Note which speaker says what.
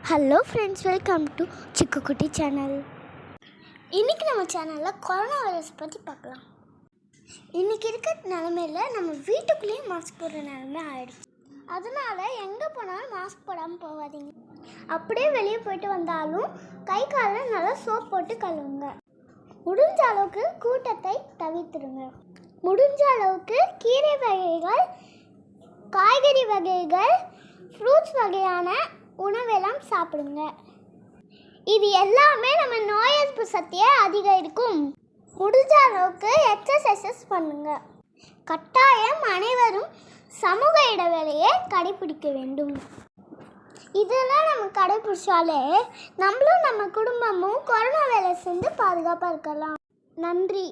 Speaker 1: Hello friends, welcome to Chikkukutti channel. இன்றைக்கி நம்ம சேனலில் கொரோனா வைரஸ் பற்றி பார்க்கலாம். இன்றைக்கி இருக்கிற நிலமையில் நம்ம வீட்டுக்குள்ளேயே மாஸ்க் போடுற நிலமை ஆகிடுச்சு. அதனால் எங்கே போனாலும் மாஸ்க் போடாமல் போகாதீங்க. அப்படியே வெளியே போயிட்டு வந்தாலும் கை காலில் நல்லா சோப் போட்டு கழுவுங்க. முடிஞ்ச அளவுக்கு கூட்டத்தை தவிர்த்துடுங்க. முடிஞ்ச அளவுக்கு கீரை வகைகள், காய்கறி வகைகள், ஃப்ரூட்ஸ் வகையான உணவெல்லாம் சாப்பிடுங்க. இது எல்லாமே நம்ம நோய் எதிர்ப்பு சக்தியை அதிகரிக்கும். முடிஞ்ச அளவுக்கு எக்ஸசைசஸ் பண்ணுங்க. கட்டாயம் அனைவரும் சமூக இடைவெளியை கடைபிடிக்க வேண்டும். இதெல்லாம் நம்ம கடைபிடிச்சாலே நம்மளும் நம்ம குடும்பமும் கொரோனா வைரஸ் பாதுகாப்பாக இருக்கலாம். நன்றி.